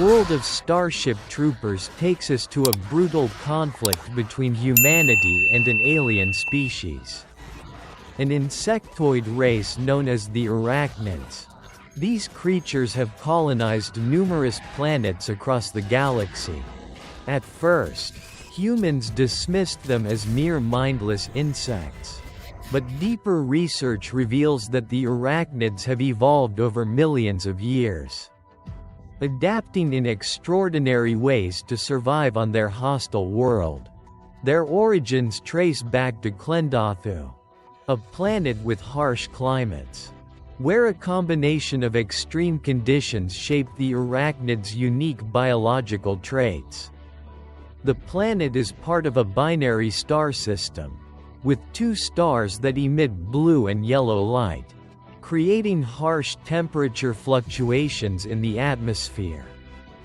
world of Starship Troopers takes us to a brutal conflict between humanity and an alien species. An insectoid race known as the Arachnids. These creatures have colonized numerous planets across the galaxy. At first, humans dismissed them as mere mindless insects. But deeper research reveals that the Arachnids have evolved over millions of years, adapting in extraordinary ways to survive on their hostile world. Their origins trace back to Klendathu, a planet with harsh climates, where a combination of extreme conditions shaped the Arachnids' unique biological traits. The planet is part of a binary star system, with two stars that emit blue and yellow light, creating harsh temperature fluctuations in the atmosphere.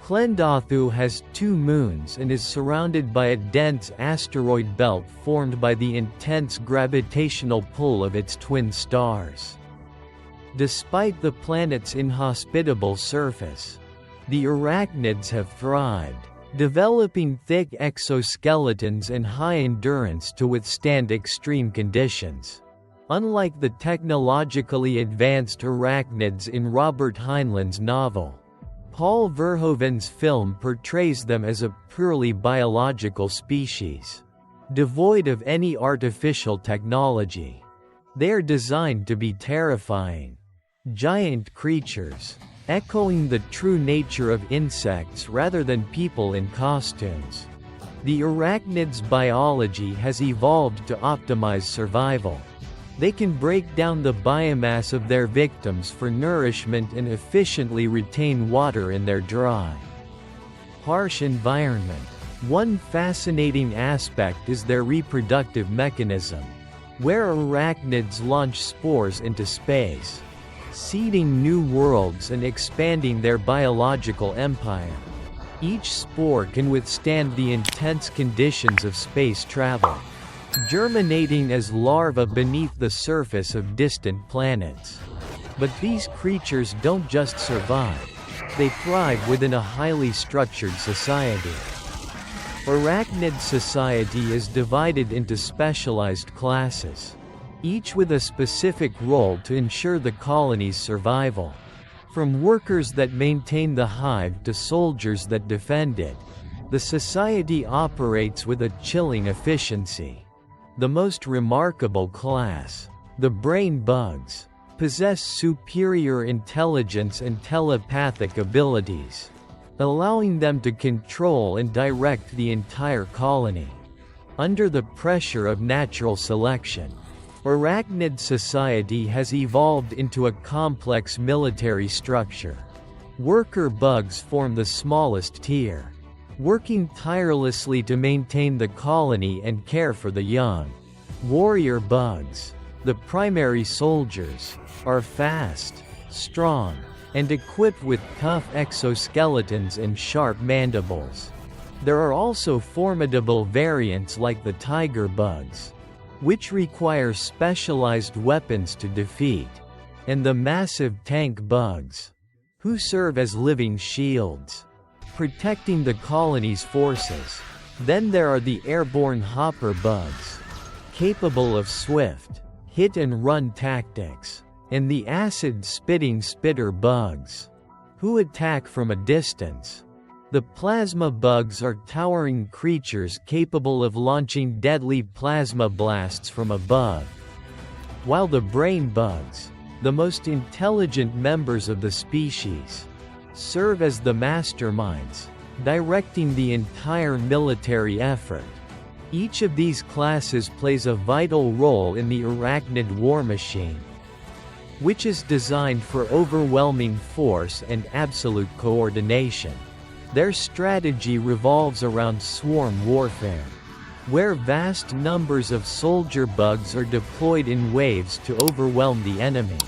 Klendathu has 2 moons and is surrounded by a dense asteroid belt formed by the intense gravitational pull of its twin stars. Despite the planet's inhospitable surface, the Arachnids have thrived, developing thick exoskeletons and high endurance to withstand extreme conditions. Unlike the technologically advanced Arachnids in Robert Heinlein's novel, Paul Verhoeven's film portrays them as a purely biological species, devoid of any artificial technology. They are designed to be terrifying, giant creatures, echoing the true nature of insects rather than people in costumes. The Arachnids' biology has evolved to optimize survival. They can break down the biomass of their victims for nourishment and efficiently retain water in their dry, harsh environment. One fascinating aspect is their reproductive mechanism, where Arachnids launch spores into space, seeding new worlds and expanding their biological empire. Each spore can withstand the intense conditions of space travel, germinating as larvae beneath the surface of distant planets. But these creatures don't just survive, they thrive within a highly structured society. Arachnid society is divided into specialized classes, each with a specific role to ensure the colony's survival. From workers that maintain the hive to soldiers that defend it, the society operates with a chilling efficiency. The most remarkable class, the brain bugs, possess superior intelligence and telepathic abilities, allowing them to control and direct the entire colony. Under the pressure of natural selection, Arachnid society has evolved into a complex military structure. Worker bugs form the smallest tier, working tirelessly to maintain the colony and care for the young. Warrior bugs, the primary soldiers, are fast, strong, and equipped with tough exoskeletons and sharp mandibles. There are also formidable variants like the tiger bugs, which require specialized weapons to defeat, and the massive tank bugs, who serve as living shields, protecting the colony's forces. Then there are the airborne hopper bugs, capable of swift, hit-and-run tactics, and the acid-spitting spitter bugs, who attack from a distance. The plasma bugs are towering creatures capable of launching deadly plasma blasts from above, while the brain bugs, the most intelligent members of the species, serve as the masterminds, directing the entire military effort. Each of these classes plays a vital role in the Arachnid war machine, which is designed for overwhelming force and absolute coordination. Their strategy revolves around swarm warfare, where vast numbers of soldier bugs are deployed in waves to overwhelm the enemy,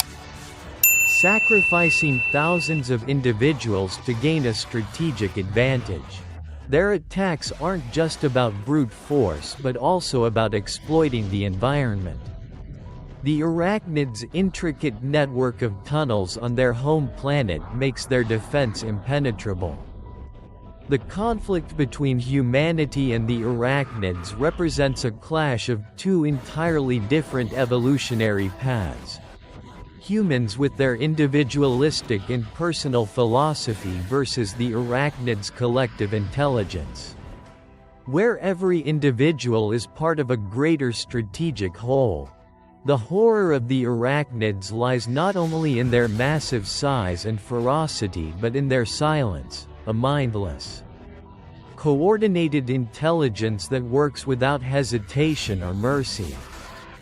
sacrificing thousands of individuals to gain a strategic advantage. Their attacks aren't just about brute force but also about exploiting the environment. The Arachnids' intricate network of tunnels on their home planet makes their defense impenetrable. The conflict between humanity and the Arachnids represents a clash of two entirely different evolutionary paths. Humans with their individualistic and personal philosophy versus the Arachnids' collective intelligence, where every individual is part of a greater strategic whole. The horror of the Arachnids lies not only in their massive size and ferocity but in their silence, a mindless, coordinated intelligence that works without hesitation or mercy.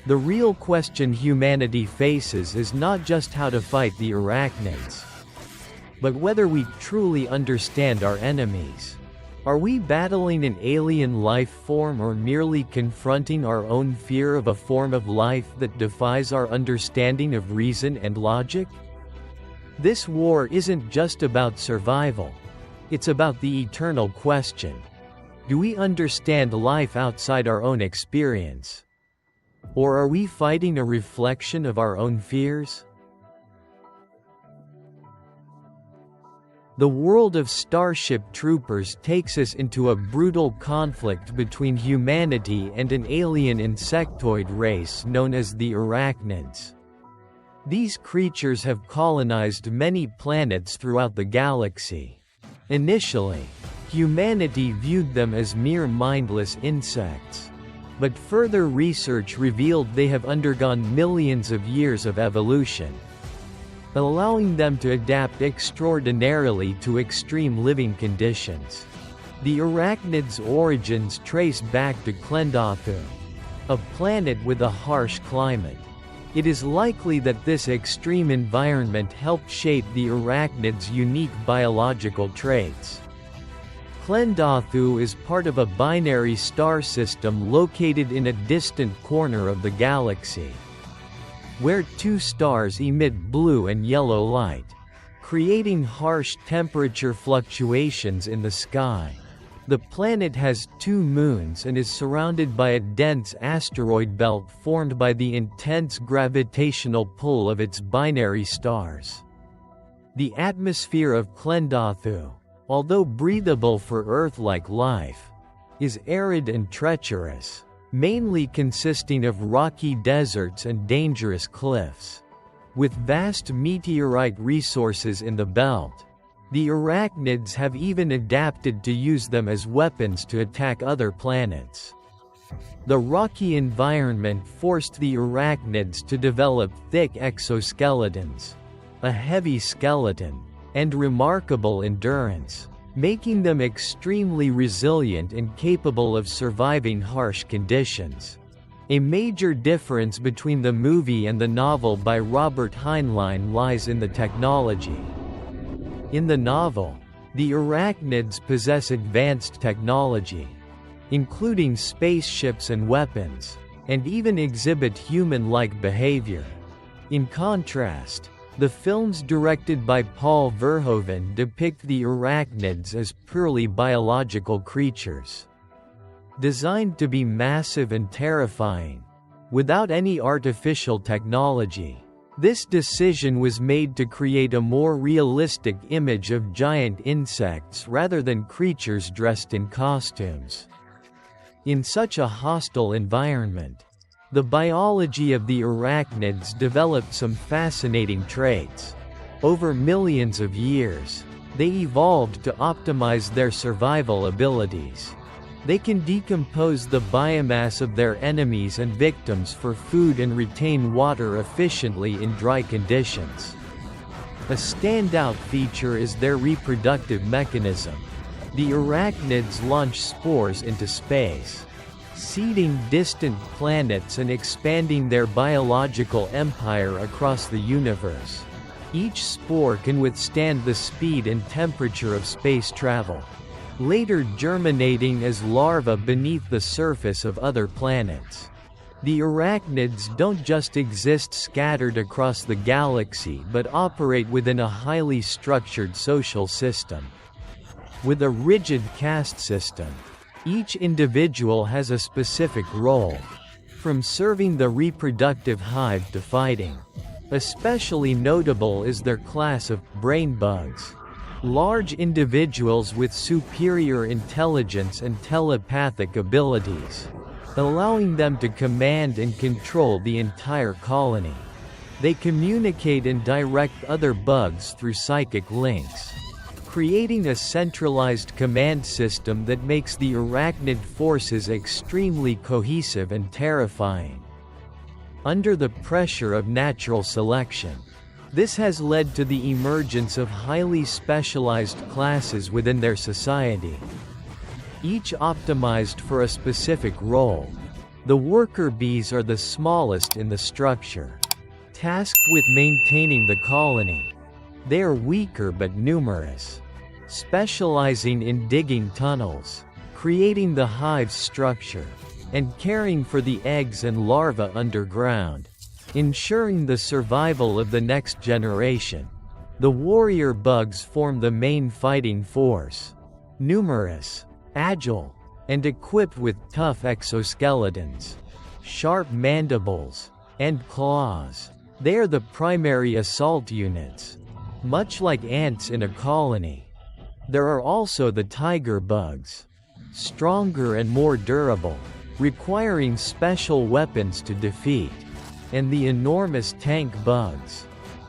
The real question humanity faces is not just how to fight the Arachnids, but whether we truly understand our enemies. Are we battling an alien life form or merely confronting our own fear of a form of life that defies our understanding of reason and logic? This war isn't just about survival. It's about the eternal question. Do we understand life outside our own experience? Or are we fighting a reflection of our own fears? The world of Starship Troopers takes us into a brutal conflict between humanity and an alien insectoid race known as the Arachnids. These creatures have colonized many planets throughout the galaxy. Initially, humanity viewed them as mere mindless insects. But further research revealed they have undergone millions of years of evolution, allowing them to adapt extraordinarily to extreme living conditions. The Arachnids' origins trace back to Klendathu, a planet with a harsh climate. It is likely that this extreme environment helped shape the Arachnids' unique biological traits. Klendathu is part of a binary star system located in a distant corner of the galaxy, where two stars emit blue and yellow light, creating harsh temperature fluctuations in the sky. The planet has 2 moons and is surrounded by a dense asteroid belt formed by the intense gravitational pull of its binary stars. The atmosphere of Klendathu, although breathable for Earth-like life, is arid and treacherous, mainly consisting of rocky deserts and dangerous cliffs. With vast meteorite resources in the belt, the Arachnids have even adapted to use them as weapons to attack other planets. The rocky environment forced the Arachnids to develop thick exoskeletons, a heavy skeleton, and remarkable endurance, making them extremely resilient and capable of surviving harsh conditions. A major difference between the movie and the novel by Robert Heinlein lies in the technology. In the novel, the Arachnids possess advanced technology, including spaceships and weapons, and even exhibit human-like behavior. In contrast, the films directed by Paul Verhoeven depict the Arachnids as purely biological creatures, designed to be massive and terrifying, without any artificial technology. This decision was made to create a more realistic image of giant insects rather than creatures dressed in costumes. In such a hostile environment, the biology of the Arachnids developed some fascinating traits. Over millions of years, they evolved to optimize their survival abilities. They can decompose the biomass of their enemies and victims for food and retain water efficiently in dry conditions. A standout feature is their reproductive mechanism. The Arachnids launch spores into space, seeding distant planets and expanding their biological empire across the universe. Each spore can withstand the speed and temperature of space travel, later germinating as larvae beneath the surface of other planets. The Arachnids don't just exist scattered across the galaxy but operate within a highly structured social system. With a rigid caste system, each individual has a specific role, from serving the reproductive hive to fighting. Especially notable is their class of brain bugs. large individuals with superior intelligence and telepathic abilities, allowing them to command and control the entire colony. They communicate and direct other bugs through psychic links, creating a centralized command system that makes the Arachnid forces extremely cohesive and terrifying. Under the pressure of natural selection, this has led to the emergence of highly specialized classes within their society, each optimized for a specific role. The worker bees are the smallest in the structure, tasked with maintaining the colony. They are weaker but numerous, specializing in digging tunnels, creating the hive's structure, and caring for the eggs and larvae underground, ensuring the survival of the next generation. The warrior bugs form the main fighting force. Numerous, agile, and equipped with tough exoskeletons, sharp mandibles, and claws. They are the primary assault units, much like ants in a colony. There are also the tiger bugs, stronger and more durable, requiring special weapons to defeat, and the enormous tank bugs,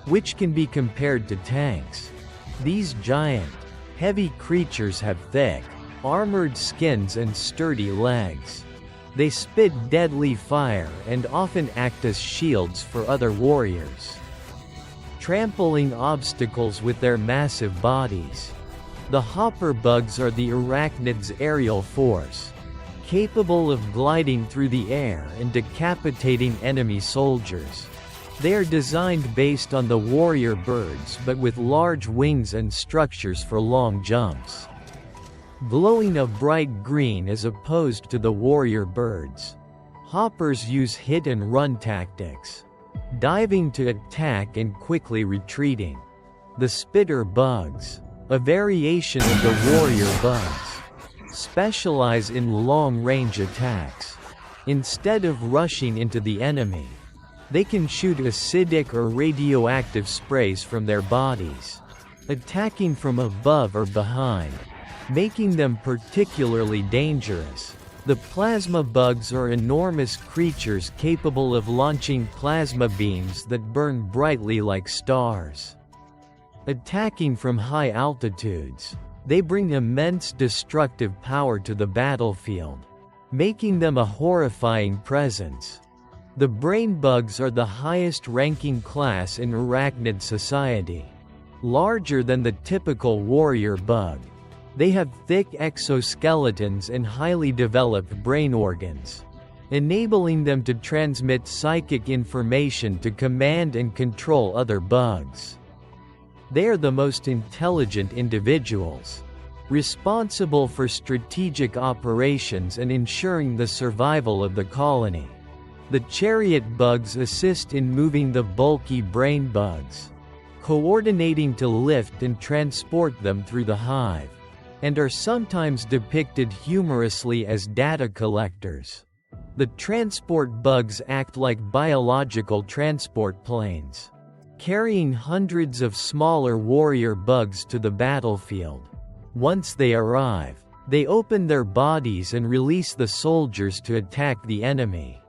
which can be compared to tanks. These giant, heavy creatures have thick, armored skins and sturdy legs. They spit deadly fire and often act as shields for other warriors, trampling obstacles with their massive bodies. The hopper bugs are the Arachnids' aerial force, capable of gliding through the air and decapitating enemy soldiers. They are designed based on the warrior birds but with large wings and structures for long jumps, glowing a bright green as opposed to the warrior birds. Hoppers use hit-and-run tactics, diving to attack and quickly retreating. The spitter bugs, a variation of the warrior bugs, specialize in long-range attacks. Instead of rushing into the enemy, they can shoot acidic or radioactive sprays from their bodies, attacking from above or behind, making them particularly dangerous. The plasma bugs are enormous creatures capable of launching plasma beams that burn brightly like stars. Attacking from high altitudes, they bring immense destructive power to the battlefield, making them a horrifying presence. The brain bugs are the highest-ranking class in Arachnid society. Larger than the typical warrior bug, they have thick exoskeletons and highly developed brain organs, enabling them to transmit psychic information to command and control other bugs. They are the most intelligent individuals, responsible for strategic operations and ensuring the survival of the colony. The chariot bugs assist in moving the bulky brain bugs, coordinating to lift and transport them through the hive, and are sometimes depicted humorously as data collectors. The transport bugs act like biological transport planes, carrying hundreds of smaller warrior bugs to the battlefield. Once they arrive, they open their bodies and release the soldiers to attack the enemy.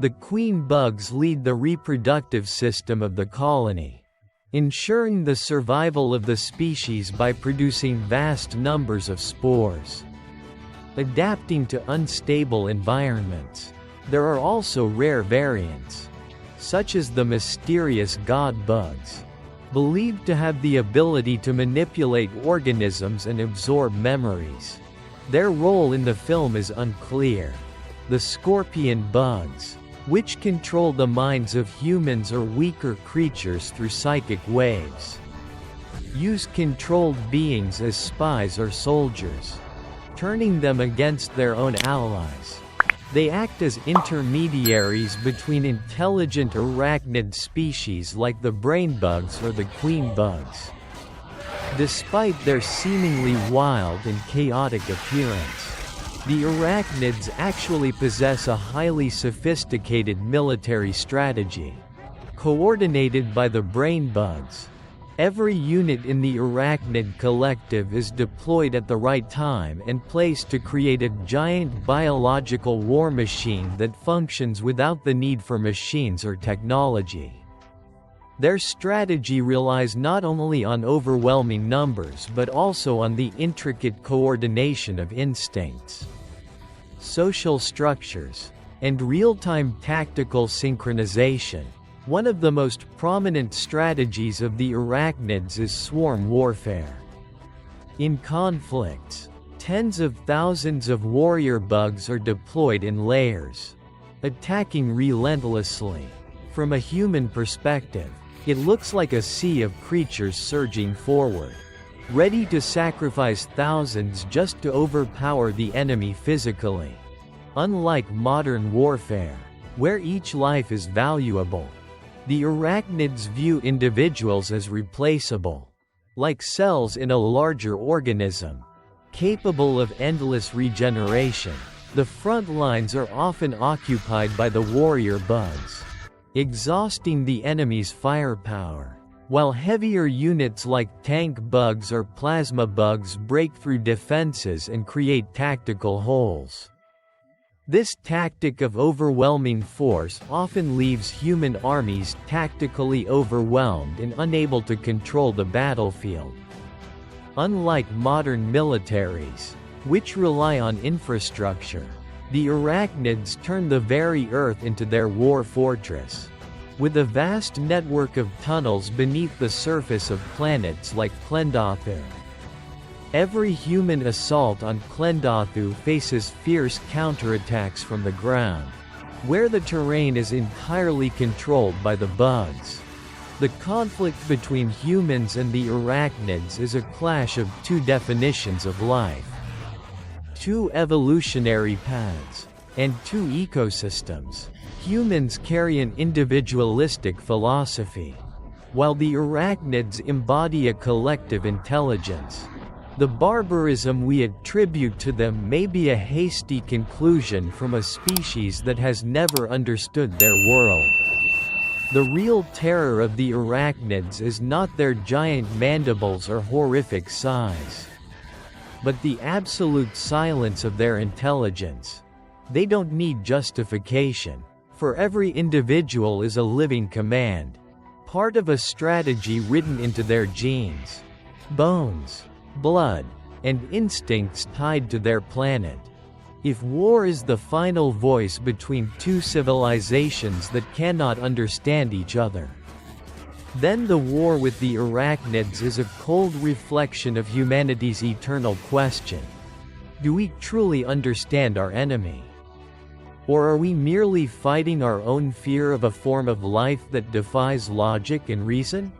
The queen bugs lead the reproductive system of the colony, ensuring the survival of the species by producing vast numbers of spores. Adapting to unstable environments, there are also rare variants, such as the mysterious god bugs, believed to have the ability to manipulate organisms and absorb memories. Their role in the film is unclear. The scorpion bugs, which control the minds of humans or weaker creatures through psychic waves, use controlled beings as spies or soldiers, turning them against their own allies. They act as intermediaries between intelligent arachnid species like the brain bugs or the queen bugs. Despite their seemingly wild and chaotic appearance, the Arachnids actually possess a highly sophisticated military strategy, coordinated by the brain bugs, Every unit in the Arachnid collective is deployed at the right time and placed to create a giant biological war machine that functions without the need for machines or technology. Their strategy relies not only on overwhelming numbers but also on the intricate coordination of instincts, social structures, and real-time tactical synchronization. One of the most prominent strategies of the Arachnids is swarm warfare. In conflicts, tens of thousands of warrior bugs are deployed in layers, attacking relentlessly. From a human perspective, it looks like a sea of creatures surging forward, ready to sacrifice thousands just to overpower the enemy physically. Unlike modern warfare, where each life is valuable, the Arachnids view individuals as replaceable, like cells in a larger organism, capable of endless regeneration. The front lines are often occupied by the warrior bugs, exhausting the enemy's firepower, while heavier units like tank bugs or plasma bugs break through defenses and create tactical holes. This tactic of overwhelming force often leaves human armies tactically overwhelmed and unable to control the battlefield. Unlike modern militaries, which rely on infrastructure, the Arachnids turn the very Earth into their war fortress. With a vast network of tunnels beneath the surface of planets like Klendathu. Every human assault on Klendathu faces fierce counterattacks from the ground, where the terrain is entirely controlled by the bugs. The conflict between humans and the Arachnids is a clash of two definitions of life, two evolutionary paths, and two ecosystems. Humans carry an individualistic philosophy, while the Arachnids embody a collective intelligence. The barbarism we attribute to them may be a hasty conclusion from a species that has never understood their world. The real terror of the Arachnids is not their giant mandibles or horrific size, but the absolute silence of their intelligence. They don't need justification, for every individual is a living command, part of a strategy written into their genes, bones, blood, and instincts tied to their planet. If war is the final voice between two civilizations that cannot understand each other, then the war with the Arachnids is a cold reflection of humanity's eternal question: do we truly understand our enemy? Or are we merely fighting our own fear of a form of life that defies logic and reason?